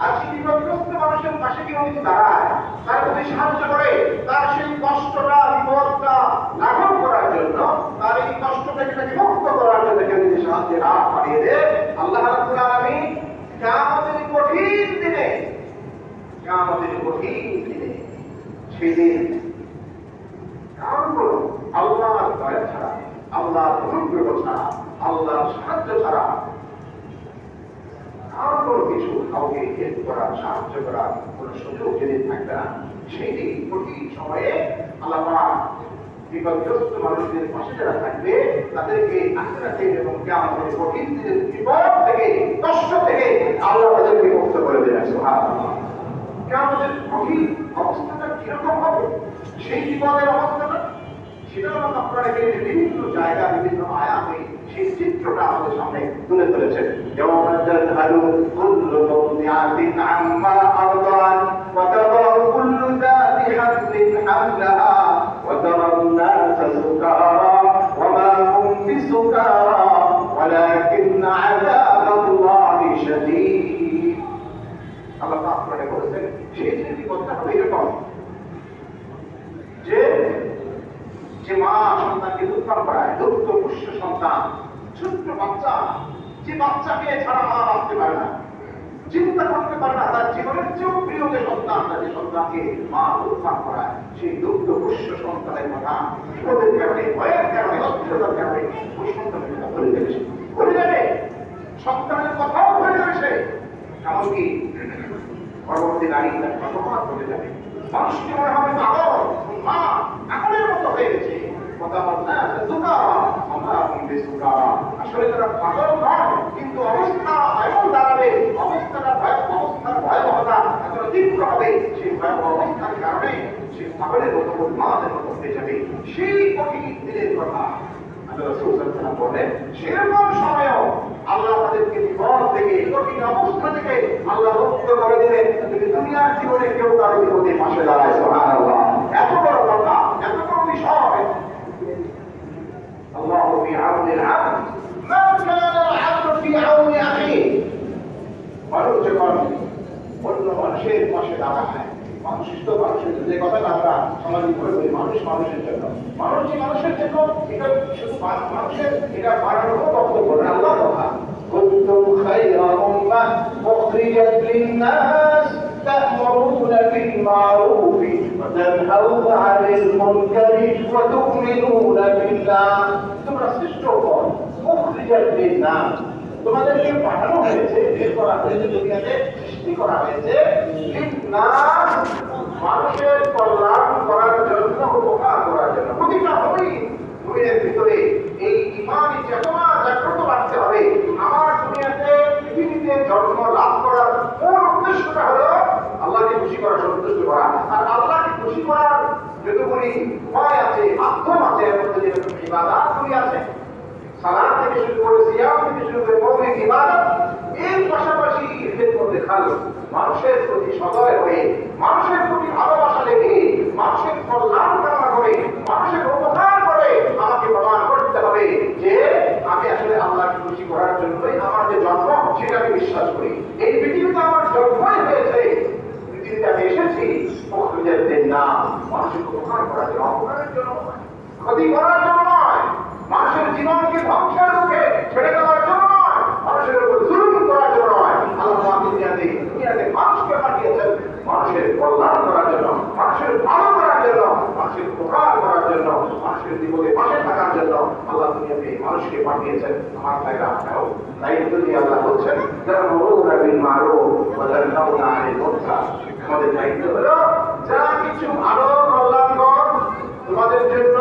আর সেই বিপদগ্রস্ত মানুষের পাশে কেউ যদি দাঁড়ায়, তার প্রতি সাহায্য করে, তার সেই কষ্টটা বিপদটা লাঘব করার জন্য, তার এই কষ্ট থেকে তাকে মুক্ত করার জন্য কেউ যদি সাহায্যের হাত বাড়িয়ে দেয়, আল্লাহ রাব্বুল আলামিন কিয়ামতের কঠিন দিনে, সেই দিন কারণ আল্লাহর দয়া ছাড়া, আল্লাহর অনুগ্রহ ছাড়া, আল্লাহর সাহায্য ছাড়া আর কোনো কিছু কাউকে হেল্প করার, সাহায্য করার কোন সুযোগ যেদিন থাকবে না, সেই দিন কঠিন সময়ে আল্লাহ বিপদগ্রস্ত মানুষদের পাশে যারা থাকবে তাদেরকে আখিরাতে এবং কিয়ামতের কঠিন দিনের বিপদ থেকে, কষ্ট থেকে আল্লাহ তাদেরকে মুক্ত করে দেবেন। সুবহানাল্লাহ। কিয়ামতের কঠিন অবস্থাটা কিরকম হবে, সেই বিপদের অবস্থাটা, সেটা আপনারা বিভিন্ন জায়গা, বিভিন্ন আয়ামে সেই চিত্রটা আমাদের সামনে তুলে ধরেছেন। যেমন কুল্লু মুদিআতিন আম্মা আরদান ওয়া তাদাউ কুল্লু যাতি হামলিন হামলাহা ওয়া তারান নাসা সুকারা ওয়া মা হুম বিসুকারা ওয়ালাকিন আযাবাল্লাহি শাদীদ। আল্লাহ তাআলা বলেছেন সেই বিপদটা হবে এরকম যে মা সন্তানকে দুধ পান করায়, দুগ্ধ পুষ্য সন্তান, ছোট্ট বাচ্চা, যে বাচ্চাকে ছাড়া মা বাঁচতে পারে না, চিন্তা করতে পারে না তার জীবনের চেয়েও প্রিয় যে সন্তানটা, যে সন্তানকে মা দুধ পান করায়, সেই দুগ্ধ পুষ্য সন্তানের কথা বিপদের কারণে, ভয়ের কারণে, অস্থিরতার কারণে ওই সন্তানের কথা ভুলে যাবে, ভুলে যাবে, সন্তানের কথাও ভুলে যাবে সে। এমনকি পরবর্তী নারী তার কথা ভুলে যাবে। মানুষকে মনে হবে পাগল, মা পাগলের মতো হয়ে গেছে। আসলে তারা পাগল নয়, কিন্তু অবস্থা এমন দাঁড়াবে, অবস্থার ভয়াবহতা এতটা তীব্র হবে, সেই ভয়াবহ অবস্থার কারণে সে পাগলের মতো, মাদের মতো হয়ে যাবে। সেই কঠিন দিনের কথা বলেন, সেরকম সময়ও আল্লাহ তাদেরকে বিপদ থেকে, কঠিন অবস্থা থেকে আল্লাহ মুক্ত করে দিলেন। যদি দুনিয়ার জীবনে কেউ কারো বিপদে পাশে দাঁড়ায়, সুবহানাল্লাহ, এত বড় কথা, এত বড় বিষয়। আল্লাহু ফি আউনিল আবদ মা কানা আল-আবদু ফি আউনি আখিহি। মানুষ যখন অন্য মানুষের পাশে দাঁড়ায়, মানুষের যে কথাটা আমরা সমাজে বলে বলি, মানুষ মানুষের জন্য, মানুষের জন্য, এটা শুধু মানুষের, এটা বাড়ানোর বক্তব্য না, আল্লাহর কথা। কুনতুম খায়রা উম্মাহ উখরিজাত লিন-নাস তা'মুরুনা বিল মা'রুফ ওয়া তানহাউনা 'আনিল মুনকারি ওয়া তু'মিনুনা বিল্লাহ। তোমরা শ্রেষ্ঠ দল, উখরিজাত লিন-নাস, তোমাদেরকে পাঠানো হয়েছে, বের করা হয়েছে, দুনিয়াতে সৃষ্টি করা হয়েছে লিন-নাস, মানুষের কল্যাণ করার জন্য, উপকার করার জন্য। প্রতিটা মুমিনের ভিতরে এই ঈমানি চেতনা জাগ্রত রাখতে হবে। আমার দুনিয়াতে, পৃথিবীতে জন্ম লাভ করার মূল উদ্দেশ্যটা হলো আল্লাহকে খুশি করা, সন্তুষ্ট করা। আর আল্লাহকে খুশি করার যতগুলি উপায় আছে, মাধ্যম আছে, এর মধ্যে যেরকম ইবাদতগুলি আছে, সালাত থেকে শুরু করে, সিয়াম থেকে শুরু করে, মৌলিক ইবাদত, এর পাশাপাশি এর মধ্যে খালি মানুষের প্রতি সদয় হয়ে, মানুষের প্রতি ভালোবাসা লেগে, মানুষের কল্যাণ কামনা করে, মানুষের উপকার করে আমাকে প্রমাণ করতে হবে যে আমি আসলে আল্লাহকে খুশি করার জন্যই আমার যে জন্ম, সেটা আমি বিশ্বাস করি। এই পৃথিবীতে আমার জন্মই হয়েছে, পৃথিবীতে আমি এসেছি না মানুষের উপকার করার জন্য, অপকারের জন্য, ক্ষতি করার জন্য নয়, মানুষের জীবনকে ধ্বংসের মুখে ছেড়ে দেওয়ার জন্য নয়, মানুষের উপর জুলুম করার জন্য নয়। আল্লাহ দুনিয়াতে মানুষকে পাঠিয়েছেন মানুষের কল্যাণ করার জন্য, মানুষের ভালো করার জন্য, মানুষের উপকার করার জন্য, মানুষের জীবনে পাশে থাকার জন্য আল্লাহ দুনিয়াতে মানুষকে পাঠিয়েছেন। আমার ভাইরা, আপনারাও দায়িত্ব নিয়ে আল্লাহ বলছেন, তা'মুরুনা বিল মা'রুফ ওয়া তানহাউনা 'আনিল মুনকার। আমাদের দায়িত্ব হলো যা কিছু ভালো কল্যাণকর তোমাদের জন্য,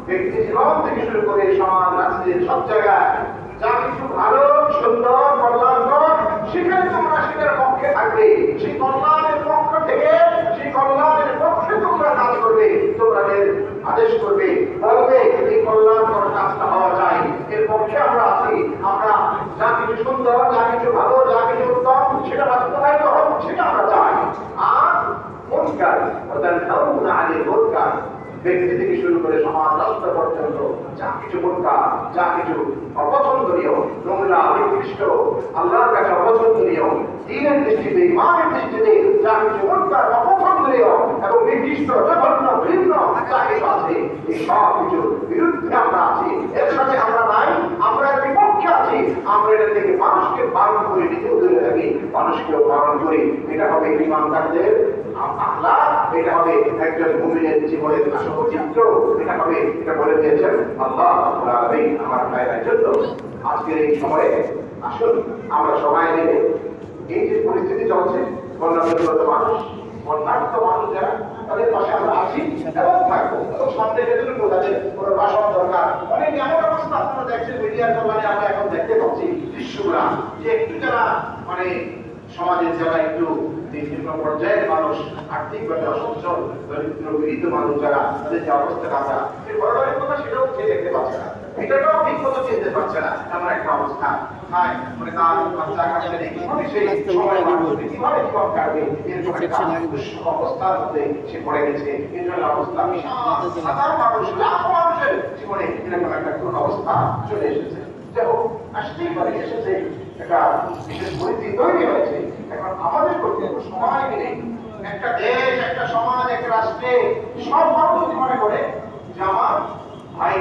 ব্যক্তি জীবন থেকে শুরু করে সমাজ, রাষ্ট্রের সব জায়গায় যা কিছু ভালো, সুন্দর, কল্যাণকর, সেখানে তোমরা সেটার পক্ষে থাকবে, সেই কল্যাণের পক্ষ থেকে, সেই কল্যাণের পক্ষে তোমরা কাজ করবে, তোমাদের আদেশ করবে, বলবে এই কল্যাণকর কাজটা হওয়া যায়, এর পক্ষে আমরা আছি। আমরা যা কিছু সুন্দর, যা কিছু ভালো, যা কিছু উত্তম, সেটা বাস্তবায়িত হোক, সেটা আমরা চাই। আর মুনকার ওয়া তানহাউনা 'আনিল মুনকার, ব্যক্তি থেকে শুরু করে সমাজ, রাষ্ট্র পর্যন্ত যা কিছু মুনকার, যা কিছু অপছন্দ অপছন্দনীয়, নোংরা, নিকৃষ্ট, আল্লাহর কাছে অপছন্দনীয়, দ্বীনের দৃষ্টিতে, ইমানের দৃষ্টিতে যা কিছু মুনকার, অপছন্দনীয় এবং নিকৃষ্ট, জঘন্য, ঘৃণ্য যা কিছু আছে, এই সব কিছুর বিরুদ্ধে আমরা আছি। এর সাথে আমরা নাই, আমরা এর বিপক্ষে আছি। আমরা এটা থেকে মানুষকে বারণ করে নিজেও দূরে থাকি, মানুষকেও বারণ করি। এটা হবে ইমানদারদের আখলাক, এটা হবে একজন মুমিনের জীবনের আসল চিত্র, এটা হবে, এটা বলে দিয়েছেন আল্লাহ রাব্বুল আলামিন। আমার ভাইরা, জন্য আজকের এই সময়ে আসুন আমরা সবাই মিলে এই যে পরিস্থিতি চলছে, বন্যাগ্রস্ত মানুষ, বন্যার্থ মানুষ যারা, তাদের পাশে আমরা আছি এবং থাকবো। এবং সামনে যেটুকু তাদের কোনো বাসন দরকার, অনেক এমন অবস্থা আপনারা দেখছেন মিডিয়ার কল্যাণে আমরা এখন দেখতে পাচ্ছি দৃশ্যগুলা, যে একটু যারা মানে সমাজের যারা একটু বিভিন্ন পর্যায়ের মানুষ, আর্থিকভাবে অসচ্ছল, দরিদ্র পীড়িত মানুষ যারা, তাদের যে অবস্থা কাটা, সেই বড় কথা সেটাও সে দেখতে পাচ্ছে না, এটাটাও ঠিক মতো চিনতে পারছে না, এমন একটা অবস্থা। মানে তার বাচ্চা কাছে নেই, কিভাবে সেই সময় কিভাবে জীবন কাটবে, এরকম একটা অবস্থার মধ্যে সে পড়ে গেছে। এর জন্য অবস্থা হাজার মানুষ, লাখো মানুষের জীবনে এরকম একটা করুণ অবস্থা চলে এসেছে। যাই হোক, আসতেই পারে, এসেছে, একটা বিশেষ পরিস্থিতি তৈরি হয়েছে। এখন আমাদের কর্তব্য সময় মিলে একটা দেশ, একটা সমাজ, একটা রাষ্ট্রে সব মানুষ যদি মনে করে যে আমার ভাই,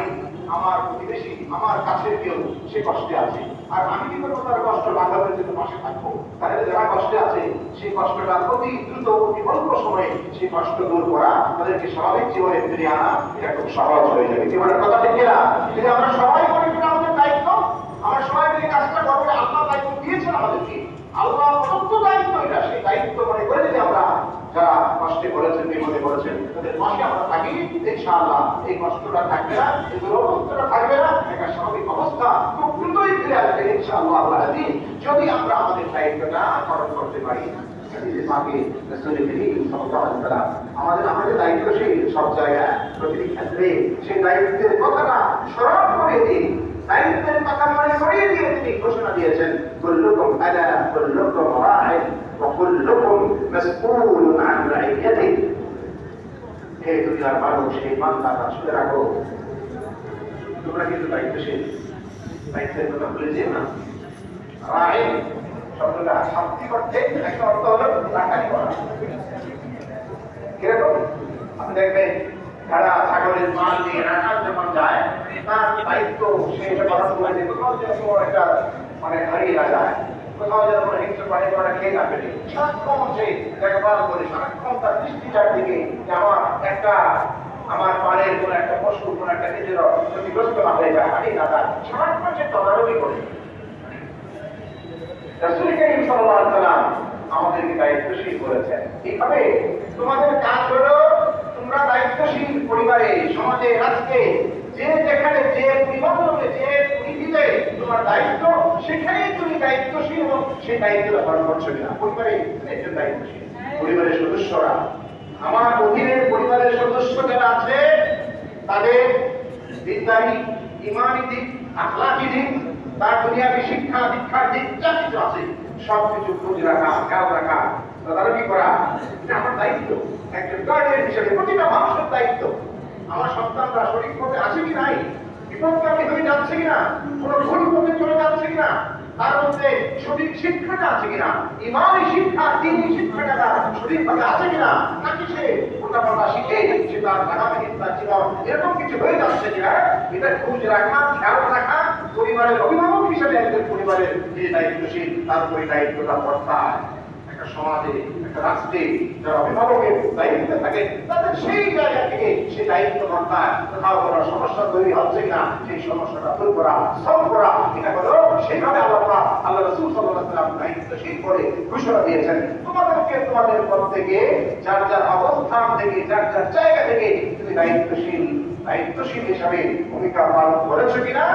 আমার প্রতিবেশী, আমার কাছের কেউ সে কষ্টে আছে, আর আমি কি করবো তার কষ্ট লাঘবের জন্য পাশে থাকবো, তাহলে যারা কষ্টে আছে সেই কষ্টটা অতি দ্রুত, অতি অল্প সময়ে সেই কষ্ট দূর করা, তাদেরকে স্বাভাবিক জীবনে ফিরিয়ে আনা, এটা খুব সহজ হয়ে যাবে। জীবনের কথা ঠিক কিনা? যদি আমরা সবাই মনে করি আমাদের দায়িত্ব, আমরা সবাই মিলে কাজটা করবো, আল্লাহ দায়িত্ব দিয়েছেন আমাদেরকে, আল্লাহ প্রদত্ত দায়িত্ব এটা, সেই দায়িত্ব মনে করে যদি আমরা যারা কষ্টে করেছেন, বিপদে করেছেন, তাদের পাশে আমরা থাকি, ইনশাআল্লাহ এই কষ্টটা থাকবে না, এই দুরবস্থাটা থাকবে না, একটা স্বাভাবিক অবস্থা খুব দ্রুতই ফিরে আসবে ইনশাআল্লাহ। যদি আমরা আমাদের দায়িত্বটা পালন করতে পারি। আমাদের দায়িত্বশীল সব জায়গায়, প্রতিটি ক্ষেত্রে সেই দায়িত্বের কথাটা স্মরণ করে দিই, দায়িত্বের কথা মনে করিয়ে দিয়ে তিনি ঘোষণা দিয়েছেন, কুল্লুকুম আলা কুল্লুকুম রাইন ওয়া কুল্লুকুম মাসউলুন আন রাইয়াতিহি। হে দুনিয়ার মানুষ, এই বান্দাটা শুনে রাখো, তোমরা কিন্তু দায়িত্বশীল, দায়িত্বের কথা ভুলে যেও না। রাইন শব্দটা শান্তি করতে একটা অর্থ হলো রাখালি করা। কিরকম? আপনি দেখবেন যারা ছাগলের মাল নিয়ে রাখার যখন যায়, তার দায়িত্ব সে এটা পালন করে যে কোথাও যেন কোনো একটা মানে হারিয়ে না যায়, কোথাও যেন কোনো হিংস্র প্রাণী কোনো খেয়ে না ফেলে, সারাক্ষণ সে দেখভাল করে, সারাক্ষণ তার দৃষ্টিটার দিকে যে আমার পাড়ের কোনো একটা পশু, কোনো একটা নিজের ক্ষতিগ্রস্ত না হয়ে যায়, হারিয়ে না যায়, সারাক্ষণ সে তদারকি করে। রাসূল কারীম সাল্লাল্লাহু আলাইহি ওয়াসাল্লাম আমাদেরকে দায়িত্বশীল করেছেন। এইভাবে তোমাদের কাজ হলো, তোমরা দায়িত্বশীল পরিবারে, সমাজে, রাষ্ট্রে, যে যেখানে, যে পরিবর্তনে, যে পরিধিতে তোমার দায়িত্ব, সেখানেই তুমি দায়িত্বশীল এবং সেই দায়িত্বটা পালন করছো কিনা। পরিবারে একজন দায়িত্বশীল, পরিবারের সদস্যরা, আমার অধীনের পরিবারের সদস্য যারা আছে, তাদের বিদ্যায়ী, ইমানি দিক, আখলাকি দিক, তার দুনিয়াবী শিক্ষা দীক্ষার দিক যা কিছু আছে, সবকিছু খোঁজ রাখা, খেয়াল রাখা, তদারকি করা, এটা আমার দায়িত্ব। একজন গার্ডিয়ান হিসেবে প্রতিটা মানুষের দায়িত্ব। আমার সন্তানরা সঠিক পথে আছে কি নাই, বিপদগামী হয়ে যাচ্ছে কিনা, কোনো ভুল পথে চলে যাচ্ছে কিনা, তার মধ্যে সঠিক শিক্ষাটা আছে কিনা, ইমানি শিক্ষা, দ্বীনি শিক্ষাটা তার সঠিকভাবে আছে কিনা, নাকি সে উল্টাপাল্টা শিখে সে তার আগামী তার জীবন এরকম কিছু হয়ে যাচ্ছে কিনা, এটা খোঁজ রাখা, খেয়াল রাখা পরিবারের অভিভাবক হিসেবে একজন পরিবারের যে দায়িত্বশীল, তার উপরে দায়িত্বটা বর্তায়। একটা সমাজে, একটা রাষ্ট্রে যারা অভিভাবকের দায়িত্বে থাকে, তাদের সেই জায়গা থেকে সেই দায়িত্ব বর্তায়। কোথাও কোনো সমস্যা তৈরি হচ্ছে কিনা, সেই সমস্যাটা দূর করা, সলভ করা, এটা হলো সেভাবে আল্লাহ রাসূল সাল্লাল্লাহু আলাইহি ওয়াসাল্লাম দায়িত্বশীল করে ঘোষণা দিয়েছেন। তোমাদেরকে তোমাদের পদ থেকে, যার যার অবস্থান থেকে, যার যার জায়গা থেকে তুমি দায়িত্বশীল হিসাবে ভূমিকা পালন করেছো কিনা,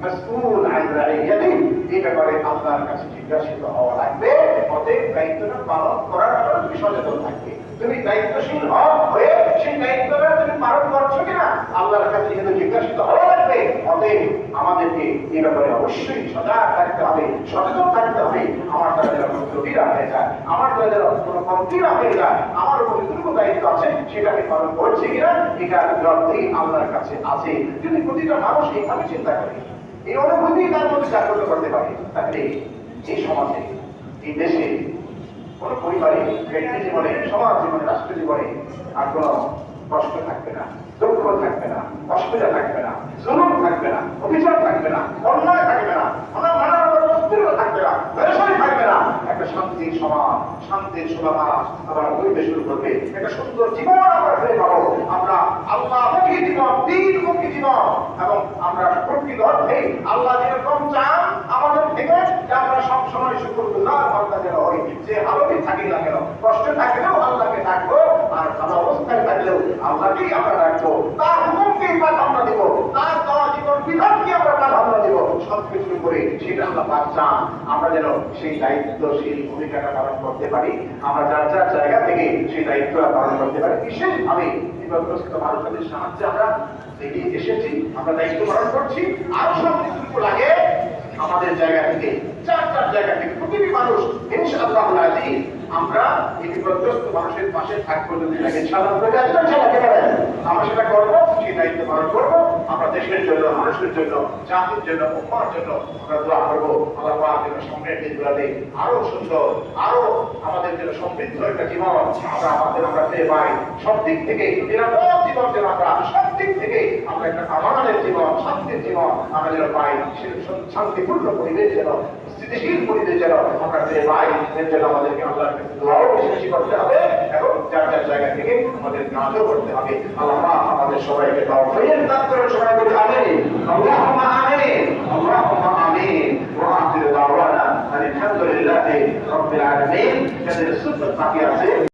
মাসউল আন রাইয়াতিহি, এই ব্যাপারে আল্লাহর কাছে জিজ্ঞাসিত হওয়া লাগবে। অতএব দায়িত্বটা পালন করার ব্যাপারে তুমি সচেতন থাকবে। তুমি দায়িত্বশীল হয়ে সেই দায়িত্বটা তুমি পালন করছো কিনা, আল্লাহর কাছে যেহেতু জিজ্ঞাসিত হওয়া লাগবে, অতএব আমাদেরকে এই ব্যাপারে অবশ্যই সজাগ থাকতে হবে, সচেতন থাকতে হবে। আমার দ্বারা যেন কোনো ত্রুটি না হয়ে যায়, আমার দ্বারা যেন কোনো কমতি না হয়ে যায়, আমার উপর যতটুকু দায়িত্ব আছে সেটা আমি পালন করছি কিনা, এটা জবাবদিহি আল্লাহর কাছে আছে। যদি প্রতিটা মানুষ এইভাবে চিন্তা করে, এই অনুভূতি তার মধ্যে জাগ্রত করতে পারি, তাহলে এই সমাজে, এই দেশে, কোন পরিবারে, ব্যক্তি জীবনে, সমাজ জীবনে, রাষ্ট্র জীবনে আর কোন কষ্ট থাকবে না, দুঃখ থাকবে না, অসুবিধা থাকবে না, জুলুম থাকবে না, অভিযোগ থাকবে না, অন্যায় থাকবে না, অস্থিরতা থাকবে না, পেরেশানি থাকবে না। একটা শান্তির সমাজ, শান্তির সমাজ আমরা গড়তে শুরু করবে, একটা সুন্দর জীবন আমরা ফিরে পাবো। আমরা আল্লাহমুখী জীবন, দ্বীনমুখী জীবন, এবং আমরা প্রকৃত অর্থে আল্লাহ যেরকম চান আমাদের থেকে, যে আমরা সবসময় শুকরগুজার বান্দা যেন হই। যে হালতে থাকি না কেন, কষ্টে থাকলেও আল্লাহকে ডাকবো, আর ভালো অবস্থায় থাকলেও আল্লাহকেই আমরা ডাকবো, তার হুকুমকেই প্রাধান্য দিব, তার দেওয়া জীবন বিধানকে আমরা প্রাধান্য দিব। সবকিছু করে সেটা আল্লাহ পাক চান আমরা যেন সেই দায়িত্বশীল ভূমিকাটা পালন করতে পারি। আমরা যার যার জায়গা থেকে সেই দায়িত্বটা পালন করতে পারি। বিশেষভাবে বিপদগ্রস্ত মানুষদের সাহায্যে আমরা এগিয়ে এসেছি, আমরা দায়িত্ব পালন করছি। আরো সব কিছু লাগে আমাদের জায়গা থেকে, যার যার জায়গা থেকে প্রতিটি মানুষ ইনশাআল্লাহ আজিজ আমরা এই বিপদগ্রস্ত মানুষের পাশে থাকবো। যদি লাগে ইনশাআল্লাহ আমরা সেটা করবো, সেই দায়িত্ব পালন করবো। আমরা দেশের জন্য, মানুষের জন্য, জাতির জন্য, উম্মার জন্য আমরা দোয়া করবো। আল্লাহ পাক যেন সামনের দিনগুলোতে আরো সুন্দর, আরো আমাদের জন্য সমৃদ্ধ একটা জীবন আমরা পেয়ে পাই। সব দিক থেকে নিরাপদ জীবন যেন আমরা, সব দিক থেকে আমরা একটা আমাদের জীবন, শান্তির জীবন আমরা যেন পাই। শান্তিপূর্ণ পরিবেশ যেন, স্থিতিশীল পরিবেশ যেন আমরা পেয়ে পাই। এর জন্য আমাদেরকে আল্লাহর কাছে দোয়াও বেশি করতে হবে, এবং যার যার জায়গা থেকে আমাদের কাজও করতে হবে। আল্লাহ আমাদের সবাইকে তাওফীক দান করেন। সবাই বলি আমিন, আল্লাহুম্মা আমিন, আল্লাহুম্মা আমিন। ওয়া আখিরু দাওয়ানা আলহামদুলিল্লাহি রাব্বিল আলামিন। যাদের সুন্নাত বাকি আছে